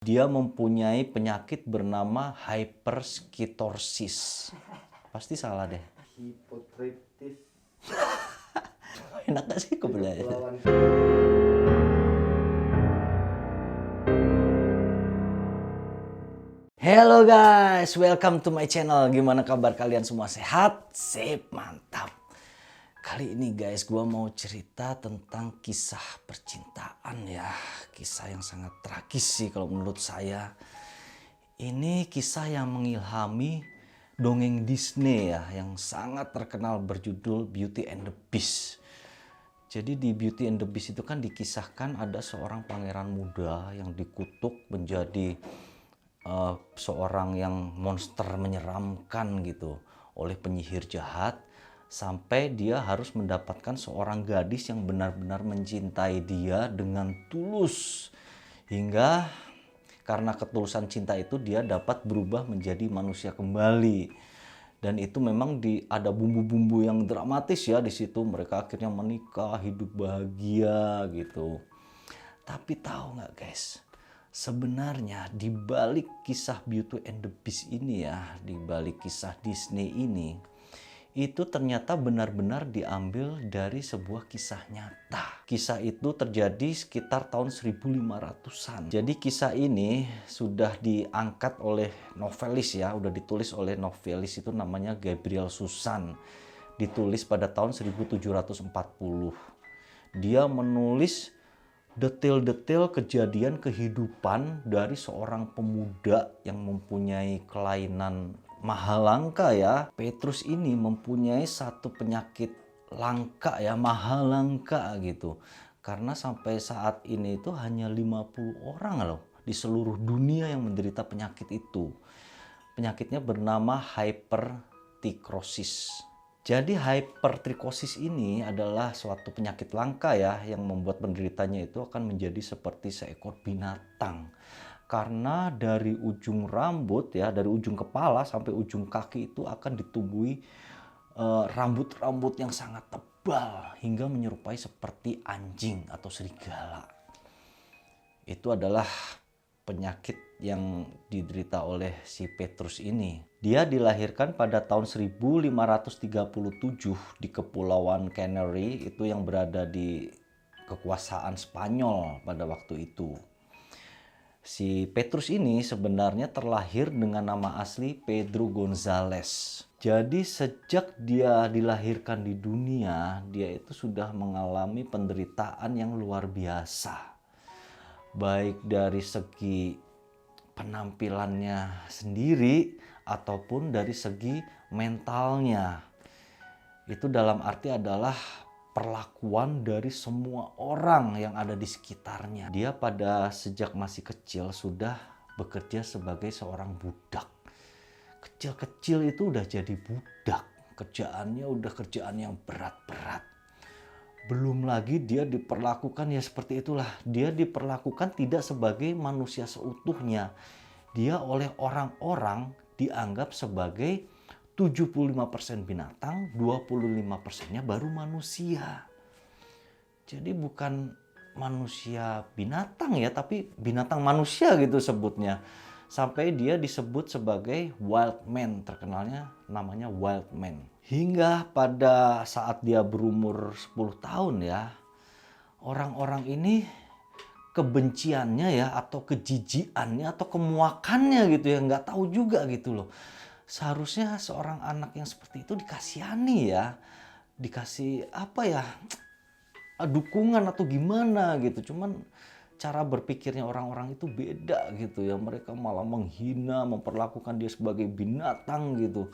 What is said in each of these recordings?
Dia mempunyai penyakit bernama hyperskitorsis. Pasti salah deh. Hipotritis. Enak gak sih kebelanya? Hello guys, welcome to my channel. Gimana kabar kalian semua? Sehat? Sip, mantap. Kali ini guys, gua mau cerita tentang kisah percintaan ya. Kisah yang sangat tragis sih kalau menurut saya. Ini kisah yang mengilhami dongeng Disney ya, yang sangat terkenal berjudul Beauty and the Beast. Jadi di Beauty and the Beast itu kan dikisahkan ada seorang pangeran muda yang dikutuk menjadi seorang yang monster menyeramkan gitu oleh penyihir jahat, sampai dia harus mendapatkan seorang gadis yang benar-benar mencintai dia dengan tulus, hingga karena ketulusan cinta itu dia dapat berubah menjadi manusia kembali. Dan itu memang ada bumbu-bumbu yang dramatis ya di situ. Mereka akhirnya menikah, hidup bahagia gitu. Tapi tahu nggak guys, sebenarnya di balik kisah Beauty and the Beast ini ya, di balik kisah Disney ini, itu ternyata benar-benar diambil dari sebuah kisah nyata. Kisah itu terjadi sekitar tahun 1500-an. Jadi kisah ini sudah diangkat oleh novelis ya, udah ditulis oleh novelis itu namanya Gabriel Susan. Ditulis pada tahun 1740. Dia menulis detail-detail kejadian kehidupan dari seorang pemuda yang mempunyai kelainan mahalangka ya. Petrus ini mempunyai satu penyakit langka ya, mahalangka gitu. Karena sampai saat ini itu hanya 50 orang loh di seluruh dunia yang menderita penyakit itu. Penyakitnya bernama hypertrichosis. Jadi hypertrichosis ini adalah suatu penyakit langka ya, yang membuat penderitanya itu akan menjadi seperti seekor binatang. Karena dari ujung rambut ya, dari ujung kepala sampai ujung kaki itu akan ditumbuhi rambut-rambut yang sangat tebal hingga menyerupai seperti anjing atau serigala. Itu adalah penyakit yang diderita oleh si Petrus ini. Dia dilahirkan pada tahun 1537 di Kepulauan Canary, itu yang berada di kekuasaan Spanyol pada waktu itu. Si Petrus ini sebenarnya terlahir dengan nama asli Pedro González. Jadi sejak dia dilahirkan di dunia, dia itu sudah mengalami penderitaan yang luar biasa. Baik dari segi penampilannya sendiri ataupun dari segi mentalnya. Itu dalam arti adalah perlakuan dari semua orang yang ada di sekitarnya. Dia pada sejak masih kecil sudah bekerja sebagai seorang budak. Kecil-kecil itu udah jadi budak. Kerjaannya udah kerjaan yang berat-berat. Belum lagi dia diperlakukan ya seperti itulah. Dia diperlakukan tidak sebagai manusia seutuhnya. Dia oleh orang-orang dianggap sebagai 75% binatang, 25%-nya baru manusia. Jadi bukan manusia binatang ya, tapi binatang manusia gitu sebutnya. Sampai dia disebut sebagai wild man, terkenalnya namanya wild man. Hingga pada saat dia berumur 10 tahun ya, orang-orang ini kebenciannya ya, atau kejijiannya atau kemuakannya gitu ya, nggak tahu juga gitu loh. Seharusnya seorang anak yang seperti itu dikasihani ya, dikasih apa ya, dukungan atau gimana gitu. Cuman cara berpikirnya orang-orang itu beda gitu ya. Mereka malah menghina, memperlakukan dia sebagai binatang gitu.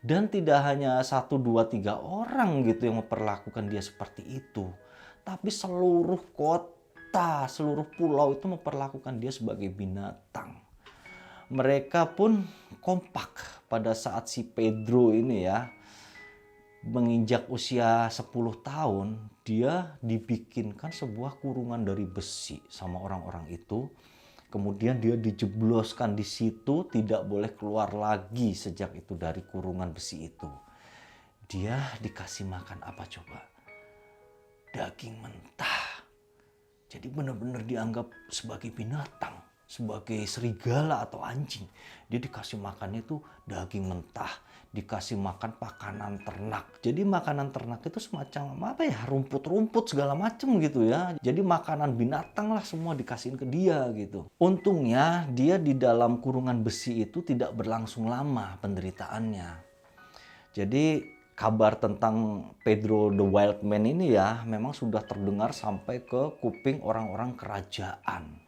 Dan tidak hanya 1, 2, 3 orang gitu yang memperlakukan dia seperti itu. Tapi seluruh kota, seluruh pulau itu memperlakukan dia sebagai binatang. Mereka pun kompak pada saat si Pedro ini ya menginjak usia 10 tahun, dia dibikinkan sebuah kurungan dari besi sama orang-orang itu. Kemudian dia dijebloskan di situ, tidak boleh keluar lagi sejak itu dari kurungan besi itu. Dia dikasih makan apa coba? Daging mentah. Jadi benar-benar dianggap sebagai binatang. sebagai serigala atau anjing. Dia dikasih makannya itu daging mentah, dikasih makan makanan ternak. Jadi makanan ternak itu semacam apa ya, rumput-rumput segala macam gitu ya. Jadi makanan binatang lah semua dikasihin ke dia gitu. Untungnya dia di dalam kurungan besi itu tidak berlangsung lama penderitaannya. Jadi kabar tentang Pedro the Wild Man ini ya memang sudah terdengar sampai ke kuping orang-orang kerajaan.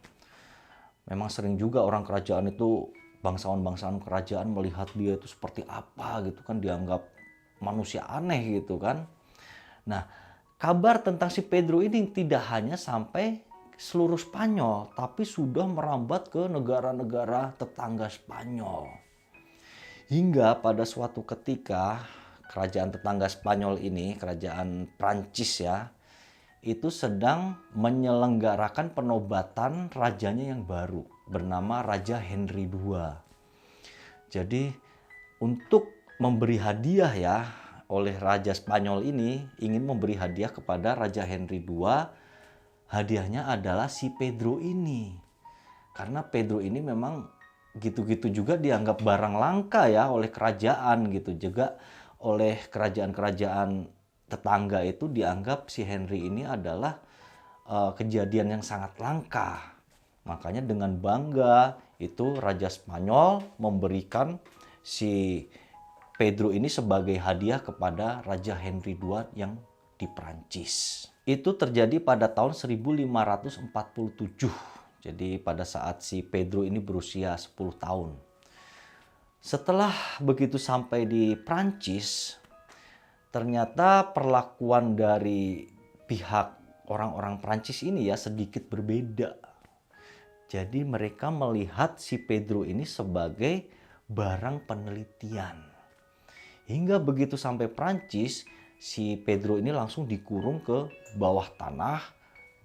Memang sering juga orang kerajaan itu, bangsawan-bangsawan kerajaan melihat dia itu seperti apa gitu kan, dianggap manusia aneh gitu kan. Nah, kabar tentang si Pedro ini tidak hanya sampai seluruh Spanyol, tapi sudah merambat ke negara-negara tetangga Spanyol. Hingga pada suatu ketika kerajaan tetangga Spanyol ini, kerajaan Prancis ya, itu sedang menyelenggarakan penobatan rajanya yang baru bernama Raja Henry II. Jadi untuk memberi hadiah ya, oleh Raja Spanyol ini ingin memberi hadiah kepada Raja Henry II, hadiahnya adalah si Pedro ini. Karena Pedro ini memang gitu-gitu juga dianggap barang langka ya oleh kerajaan gitu, juga oleh kerajaan-kerajaan tetangga itu dianggap si Henry ini adalah kejadian yang sangat langka. Makanya dengan bangga itu Raja Spanyol memberikan si Pedro ini sebagai hadiah kepada Raja Henry II yang di Prancis. Itu terjadi pada tahun 1547. Jadi pada saat si Pedro ini berusia 10 tahun. Setelah begitu sampai di Prancis, ternyata perlakuan dari pihak orang-orang Prancis ini ya sedikit berbeda. Jadi mereka melihat si Pedro ini sebagai barang penelitian. Hingga begitu sampai Prancis, si Pedro ini langsung dikurung ke bawah tanah,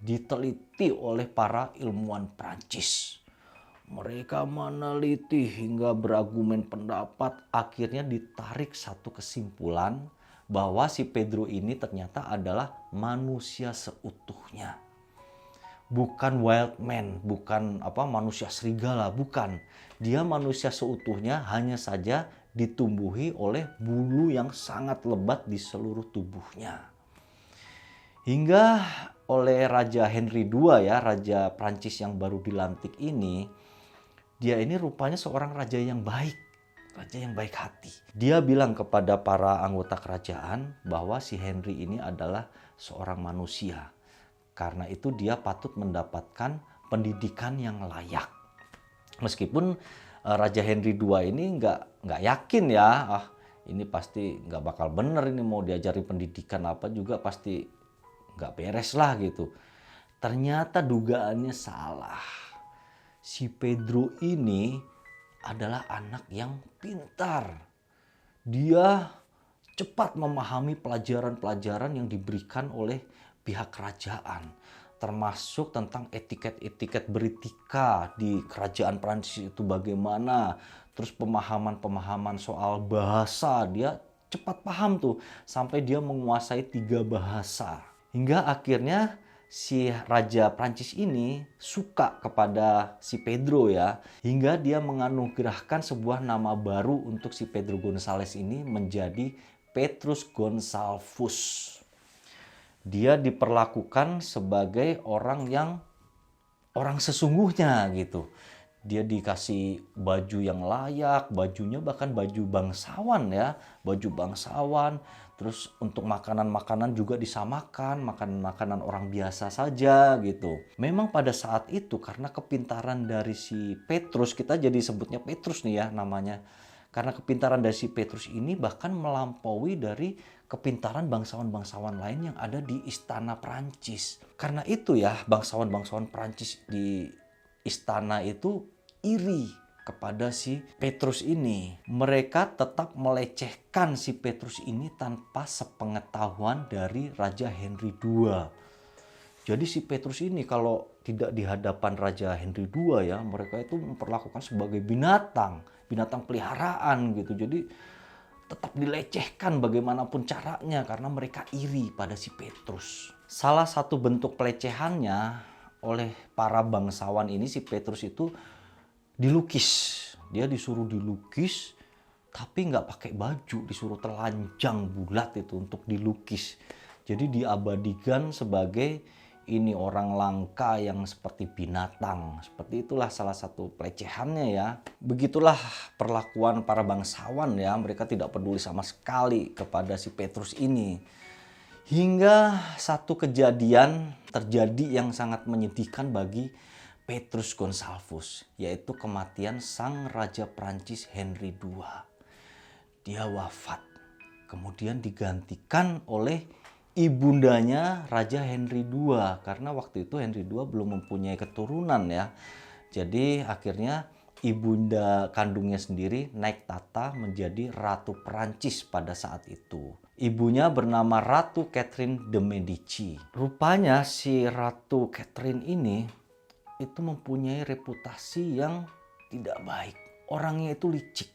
diteliti oleh para ilmuwan Prancis. Mereka meneliti hingga berargumen pendapat, akhirnya ditarik satu kesimpulan bahwa si Pedro ini ternyata adalah manusia seutuhnya. Bukan wild man, bukan manusia serigala, bukan. Dia manusia seutuhnya, hanya saja ditumbuhi oleh bulu yang sangat lebat di seluruh tubuhnya. Hingga oleh Raja Henry II ya, Raja Prancis yang baru dilantik ini, dia ini rupanya seorang raja yang baik. Raja yang baik hati. Dia bilang kepada para anggota kerajaan bahwa si Henry ini adalah seorang manusia. Karena itu dia patut mendapatkan pendidikan yang layak. Meskipun Raja Henry II ini nggak yakin ya, ini pasti nggak bakal bener, ini mau diajari pendidikan apa juga pasti nggak beres lah gitu. Ternyata dugaannya salah. Si Pedro ini adalah anak yang pintar. Dia cepat memahami pelajaran-pelajaran yang diberikan oleh pihak kerajaan, termasuk tentang etiket-etiket beretika di kerajaan Prancis itu bagaimana, terus pemahaman-pemahaman soal bahasa, dia cepat paham tuh, sampai dia menguasai 3 bahasa. Hingga akhirnya si Raja Prancis ini suka kepada si Pedro ya, hingga dia menganugerahkan sebuah nama baru untuk si Pedro Gonzalez ini menjadi Petrus Gonsalvus. Dia diperlakukan sebagai orang sesungguhnya gitu. Dia dikasih baju yang layak, bajunya bahkan baju bangsawan ya, baju bangsawan. Terus untuk makanan-makanan juga disamakan, makanan-makanan orang biasa saja gitu. Memang pada saat itu karena kepintaran dari si Petrus, kita jadi sebutnya Petrus nih ya namanya. Karena kepintaran dari si Petrus ini bahkan melampaui dari kepintaran bangsawan-bangsawan lain yang ada di istana Prancis. Karena itu ya bangsawan-bangsawan Prancis di istana itu iri kepada si Petrus ini. Mereka tetap melecehkan si Petrus ini tanpa sepengetahuan dari Raja Henry II. Jadi si Petrus ini kalau tidak di hadapan Raja Henry II ya, mereka itu memperlakukan sebagai binatang peliharaan gitu. Jadi tetap dilecehkan bagaimanapun caranya karena mereka iri pada si Petrus. Salah satu bentuk pelecehannya oleh para bangsawan ini, si Petrus itu dilukis. Dia disuruh dilukis, tapi nggak pakai baju, disuruh telanjang bulat itu untuk dilukis. Jadi diabadikan sebagai ini orang langka yang seperti binatang. Seperti itulah salah satu pelecehannya ya. Begitulah perlakuan para bangsawan ya. Mereka tidak peduli sama sekali kepada si Petrus ini. Hingga satu kejadian terjadi yang sangat menyedihkan bagi Petrus Gonsalvus, yaitu kematian sang Raja Prancis Henry II. Dia wafat, kemudian digantikan oleh ibundanya Raja Henry II, karena waktu itu Henry II belum mempunyai keturunan ya. Jadi akhirnya ibunda kandungnya sendiri naik tahta menjadi Ratu Perancis pada saat itu. Ibunya bernama Ratu Catherine de Medici. Rupanya si Ratu Catherine ini itu mempunyai reputasi yang tidak baik. Orangnya itu licik.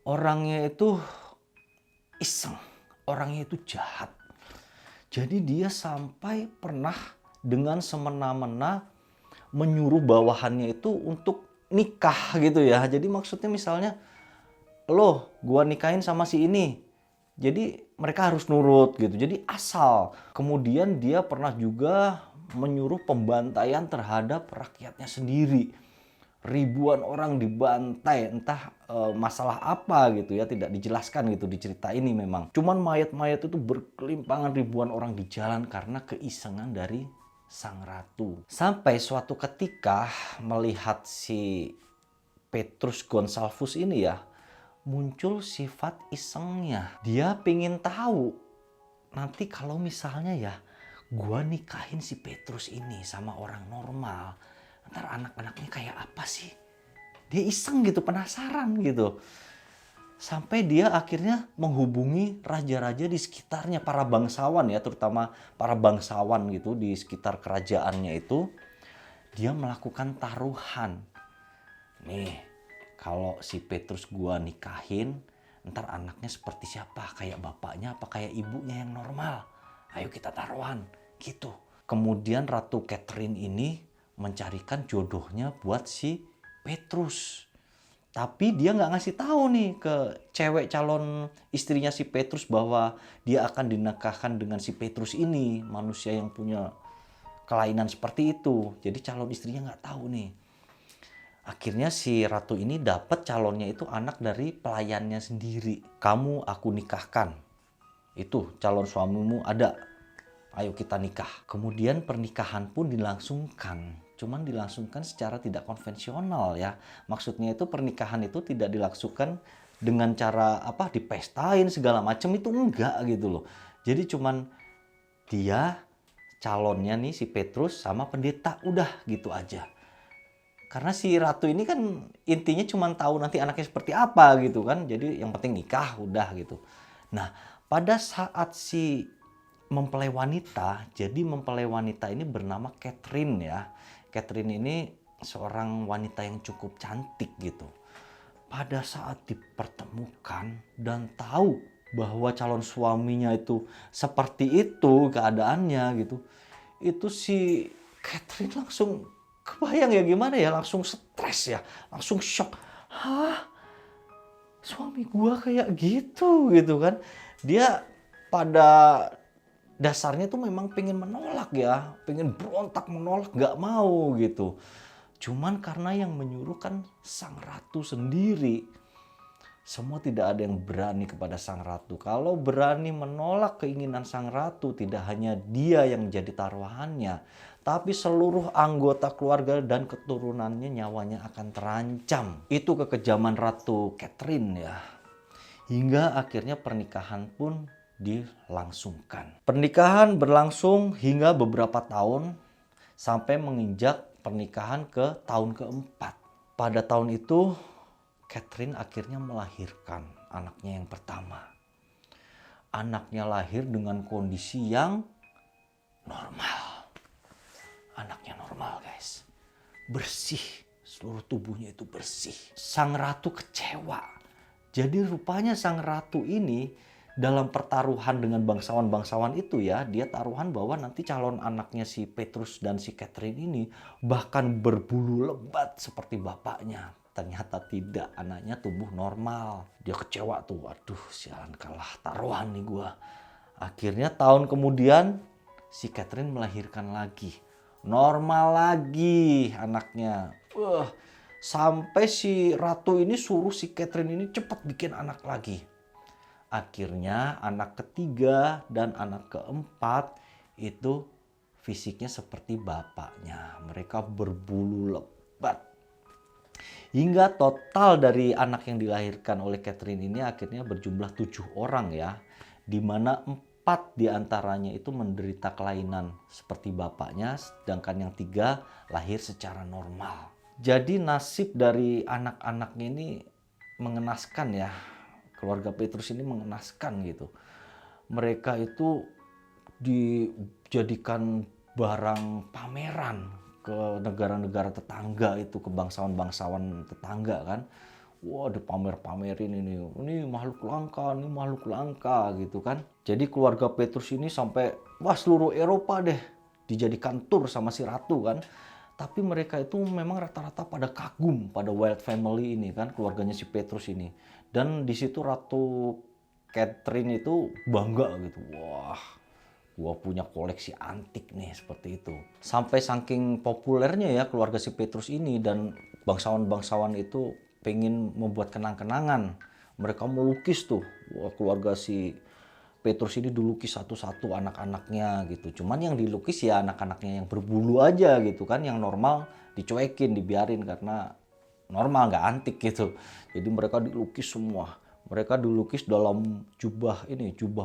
Orangnya itu iseng. Orangnya itu jahat. Jadi dia sampai pernah dengan semena-mena menyuruh bawahannya itu untuk nikah gitu ya. Jadi maksudnya misalnya, lo gua nikahin sama si ini. Jadi mereka harus nurut gitu. Jadi asal. Kemudian dia pernah juga menyuruh pembantaian terhadap rakyatnya sendiri. Ribuan orang dibantai, entah masalah apa gitu ya, tidak dijelaskan gitu di cerita ini memang. Cuman mayat-mayat itu berkelimpangan, ribuan orang di jalan karena keisengan dari sang ratu. Sampai suatu ketika melihat si Petrus Gonsalvus ini ya, muncul sifat isengnya. Dia pengen tahu nanti kalau misalnya ya gua nikahin si Petrus ini sama orang normal, ntar anak-anaknya kayak apa sih? Dia iseng gitu, penasaran gitu. Sampai dia akhirnya menghubungi raja-raja di sekitarnya, para bangsawan ya, terutama para bangsawan gitu di sekitar kerajaannya itu. Dia melakukan taruhan. Nih, kalau si Petrus gua nikahin, ntar anaknya seperti siapa? Kayak bapaknya apa kayak ibunya yang normal? Ayo kita taruhan, gitu. Kemudian Ratu Catherine ini mencarikan jodohnya buat si Petrus. Tapi dia nggak ngasih tahu nih ke cewek calon istrinya si Petrus bahwa dia akan dinikahkan dengan si Petrus ini, manusia yang punya kelainan seperti itu. Jadi calon istrinya nggak tahu nih. Akhirnya si ratu ini dapat calonnya itu anak dari pelayannya sendiri. Kamu aku nikahkan. Itu calon suamimu ada. Ayo kita nikah. Kemudian pernikahan pun dilangsungkan. Cuman dilangsungkan secara tidak konvensional ya. Maksudnya itu pernikahan itu tidak dilangsungkan dengan cara apa dipestain segala macam, itu enggak gitu loh. Jadi cuman dia calonnya nih si Petrus sama pendeta, udah gitu aja. Karena si ratu ini kan intinya cuma tahu nanti anaknya seperti apa gitu kan. Jadi yang penting nikah udah gitu. Nah, pada saat si mempelai wanita, jadi mempelai wanita ini bernama Catherine ya. Catherine ini seorang wanita yang cukup cantik gitu. Pada saat dipertemukan dan tahu bahwa calon suaminya itu seperti itu keadaannya gitu, itu si Catherine langsung kebayang ya gimana ya, langsung stres ya, langsung shock. Hah? Suami gua kayak gitu kan. Dia pada dasarnya tuh memang pengen menolak ya, pengen berontak menolak, gak mau gitu. Cuman karena yang menyuruh kan sang ratu sendiri. Semua tidak ada yang berani kepada sang ratu. Kalau berani menolak keinginan sang ratu, tidak hanya dia yang jadi taruhannya, tapi seluruh anggota keluarga dan keturunannya nyawanya akan terancam. Itu kekejaman Ratu Catherine ya. Hingga akhirnya pernikahan pun dilangsungkan. Pernikahan berlangsung hingga beberapa tahun sampai menginjak pernikahan ke tahun keempat. Pada tahun itu Catherine akhirnya melahirkan anaknya yang pertama. Anaknya lahir dengan kondisi yang normal. Anaknya normal guys. Bersih. Seluruh tubuhnya itu bersih. Sang ratu kecewa. Jadi rupanya sang ratu ini dalam pertaruhan dengan bangsawan-bangsawan itu ya, dia taruhan bahwa nanti calon anaknya si Petrus dan si Catherine ini bahkan berbulu lebat seperti bapaknya. Ternyata tidak, anaknya tumbuh normal. Dia kecewa tuh, waduh sialan kalah taruhan nih gua. Akhirnya tahun kemudian si Catherine melahirkan lagi. Normal lagi anaknya. Sampai si ratu ini suruh si Catherine ini cepat bikin anak lagi. Akhirnya anak ketiga dan anak keempat itu fisiknya seperti bapaknya. Mereka berbulu lebat. Hingga total dari anak yang dilahirkan oleh Catherine ini akhirnya berjumlah 7 orang ya. Di mana 4 diantaranya itu menderita kelainan seperti bapaknya. Sedangkan yang 3 lahir secara normal. Jadi nasib dari anak-anaknya ini mengenaskan ya. Keluarga Petrus ini mengenaskan gitu. Mereka itu dijadikan barang pameran ke negara-negara tetangga itu, ke bangsawan-bangsawan tetangga kan. Wah, dipamer-pamerin ini makhluk langka gitu kan. Jadi keluarga Petrus ini sampai seluruh Eropa deh dijadikan tur sama si ratu kan. Tapi mereka itu memang rata-rata pada kagum pada Wild Family ini kan, keluarganya si Petrus ini. Dan di situ Ratu Catherine itu bangga gitu. Wah, gua punya koleksi antik nih, seperti itu. Sampai saking populernya ya keluarga si Petrus ini, dan bangsawan-bangsawan itu pengen membuat kenang-kenangan. Mereka melukis tuh. Wah, keluarga si Petrus ini dilukis satu-satu anak-anaknya gitu. Cuman yang dilukis ya anak-anaknya yang berbulu aja gitu kan. Yang normal dicuekin, dibiarin karena normal, nggak antik gitu. Jadi mereka dilukis semua. Mereka dilukis dalam jubah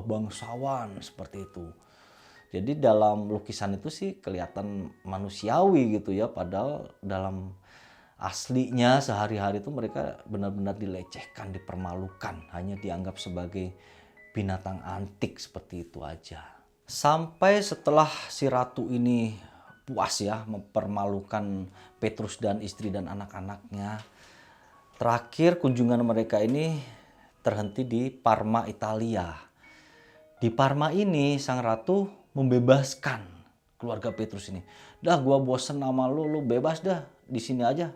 bangsawan seperti itu. Jadi dalam lukisan itu sih kelihatan manusiawi gitu ya. Padahal dalam aslinya sehari-hari itu mereka benar-benar dilecehkan, dipermalukan. Hanya dianggap sebagai binatang antik seperti itu aja. Sampai setelah si ratu ini puas ya mempermalukan Petrus dan istri dan anak-anaknya, terakhir kunjungan mereka ini terhenti di Parma, Italia. Di Parma ini sang ratu membebaskan keluarga Petrus ini. Dah, gua bosen sama lu bebas dah, di sini aja.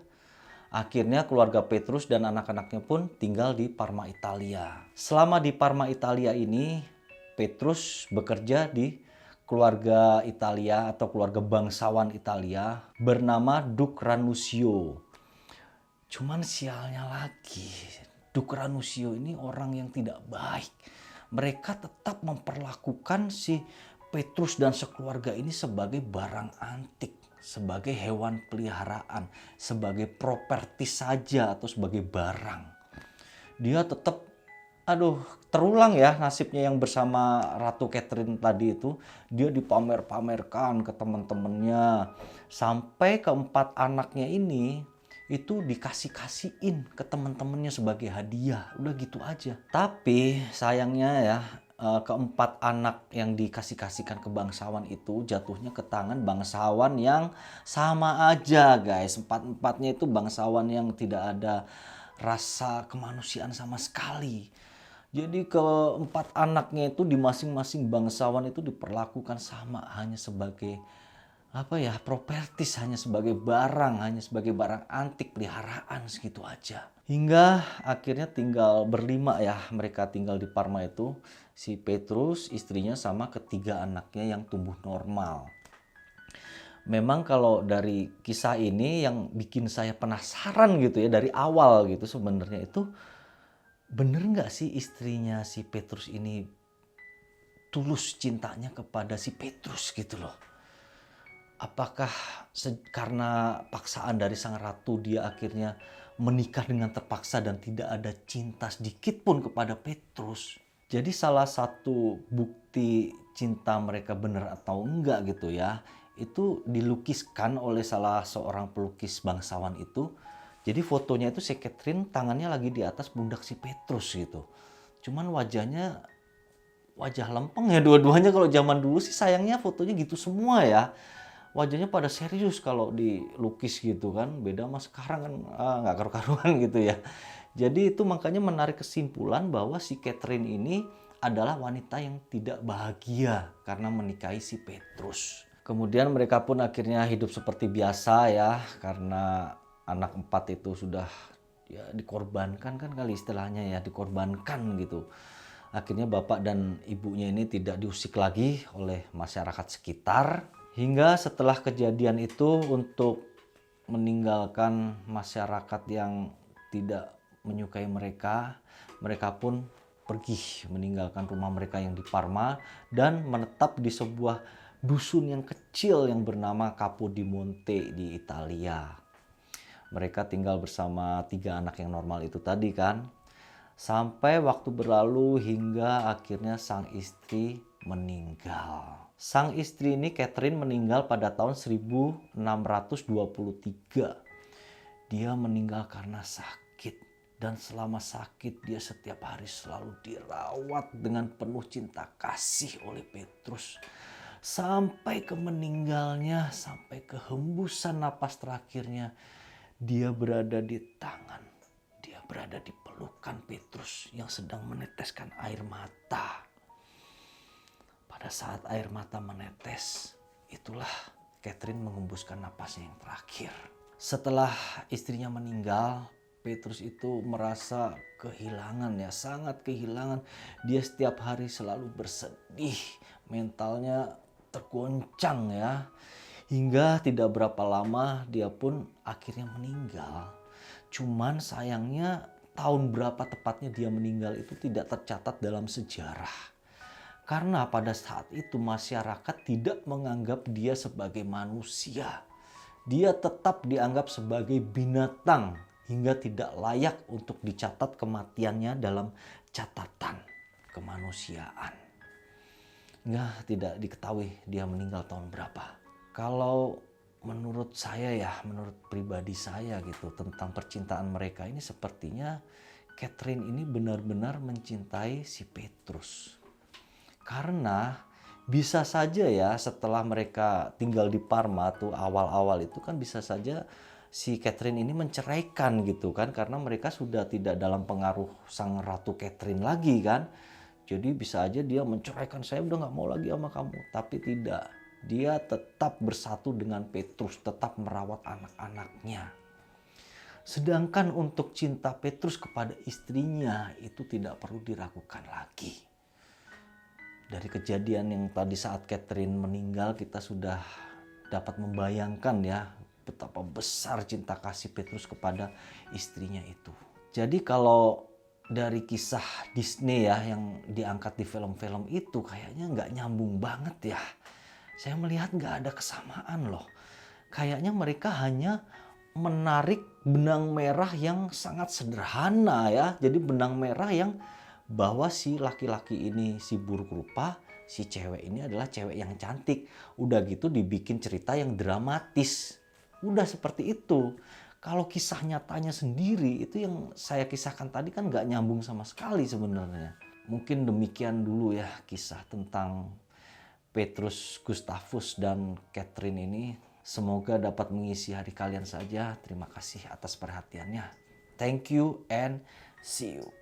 Akhirnya keluarga Petrus dan anak-anaknya pun tinggal di Parma, Italia. Selama di Parma, Italia ini, Petrus bekerja di keluarga Italia atau keluarga bangsawan Italia bernama Duke Ranusio. Cuman sialnya lagi, Duke Ranusio ini orang yang tidak baik. Mereka tetap memperlakukan si Petrus dan sekeluarga ini sebagai barang antik, sebagai hewan peliharaan, sebagai properti saja atau sebagai barang. Dia tetap, terulang ya nasibnya yang bersama Ratu Catherine tadi itu. Dia dipamer-pamerkan ke teman-temannya. Sampai keempat anaknya ini itu dikasih-kasihin ke teman-temannya sebagai hadiah. Udah gitu aja. Tapi sayangnya ya, keempat anak yang dikasih-kasihkan ke bangsawan itu jatuhnya ke tangan bangsawan yang sama aja guys. Empat-empatnya itu bangsawan yang tidak ada rasa kemanusiaan sama sekali. Jadi keempat anaknya itu di masing-masing bangsawan itu diperlakukan sama, hanya sebagai propertis, hanya sebagai barang, hanya sebagai barang antik peliharaan, segitu aja. Hingga akhirnya tinggal berlima ya, mereka tinggal di Parma itu, si Petrus, istrinya sama ketiga anaknya yang tumbuh normal. Memang kalau dari kisah ini yang bikin saya penasaran gitu ya dari awal gitu, sebenarnya itu bener nggak sih istrinya si Petrus ini tulus cintanya kepada si Petrus gitu loh. Apakah karena paksaan dari sang ratu dia akhirnya menikah dengan terpaksa dan tidak ada cinta sedikit pun kepada Petrus. Jadi salah satu bukti cinta mereka benar atau enggak gitu ya, itu dilukiskan oleh salah seorang pelukis bangsawan itu. Jadi fotonya itu si Catherine tangannya lagi di atas pundak si Petrus gitu. Cuman wajah lempeng ya dua-duanya. Kalau zaman dulu sih sayangnya fotonya gitu semua ya. Wajahnya pada serius kalau dilukis gitu kan. Beda sama sekarang kan nggak karu-karuan gitu ya. Jadi itu makanya menarik kesimpulan bahwa si Catherine ini adalah wanita yang tidak bahagia karena menikahi si Petrus. Kemudian mereka pun akhirnya hidup seperti biasa ya, karena anak 4 itu sudah ya dikorbankan kan kali istilahnya ya, dikorbankan gitu. Akhirnya bapak dan ibunya ini tidak diusik lagi oleh masyarakat sekitar. Hingga setelah kejadian itu, untuk meninggalkan masyarakat yang tidak menyukai mereka, mereka pun pergi meninggalkan rumah mereka yang di Parma dan menetap di sebuah dusun yang kecil yang bernama Capodimonte di Italia. Mereka tinggal bersama 3 anak yang normal itu tadi kan. Sampai waktu berlalu hingga akhirnya sang istri meninggal. Sang istri ini, Catherine, meninggal pada tahun 1623. Dia meninggal karena sakit. Dan selama sakit dia setiap hari selalu dirawat dengan penuh cinta kasih oleh Petrus. Sampai ke meninggalnya, sampai ke hembusan napas terakhirnya, dia berada di tangan, dia berada di pelukan Petrus yang sedang meneteskan air mata. Pada saat air mata menetes, itulah Catherine mengembuskan napasnya yang terakhir. Setelah istrinya meninggal, Petrus itu merasa kehilangan ya, sangat kehilangan. Dia setiap hari selalu bersedih, mentalnya tergoncang ya. Hingga tidak berapa lama dia pun akhirnya meninggal. Cuman sayangnya tahun berapa tepatnya dia meninggal itu tidak tercatat dalam sejarah. Karena pada saat itu masyarakat tidak menganggap dia sebagai manusia. Dia tetap dianggap sebagai binatang hingga tidak layak untuk dicatat kematiannya dalam catatan kemanusiaan. Hingga tidak diketahui dia meninggal tahun berapa. Kalau menurut saya ya, menurut pribadi saya gitu, tentang percintaan mereka ini, sepertinya Catherine ini benar-benar mencintai si Petrus. Karena bisa saja ya, setelah mereka tinggal di Parma tuh awal-awal itu kan bisa saja si Catherine ini menceraikan gitu kan, karena mereka sudah tidak dalam pengaruh sang Ratu Catherine lagi kan. Jadi bisa aja dia menceraikan, saya udah gak mau lagi sama kamu. Tapi tidak, dia tetap bersatu dengan Petrus, tetap merawat anak-anaknya. Sedangkan untuk cinta Petrus kepada istrinya itu tidak perlu diragukan lagi. Dari kejadian yang tadi saat Catherine meninggal, kita sudah dapat membayangkan ya betapa besar cinta kasih Petrus kepada istrinya itu. Jadi kalau dari kisah Disney ya yang diangkat di film-film itu, kayaknya nggak nyambung banget ya. Saya melihat nggak ada kesamaan loh. Kayaknya mereka hanya menarik benang merah yang sangat sederhana ya. Jadi benang merah yang bahwa si laki-laki ini si buruk rupa, si cewek ini adalah cewek yang cantik. Udah gitu dibikin cerita yang dramatis. Udah seperti itu. Kalau kisah nyatanya sendiri itu yang saya kisahkan tadi kan nggak nyambung sama sekali sebenarnya. Mungkin demikian dulu ya kisah tentang Petrus Gustavus dan Catherine ini. Semoga dapat mengisi hari kalian saja. Terima kasih atas perhatiannya. Thank you and see you.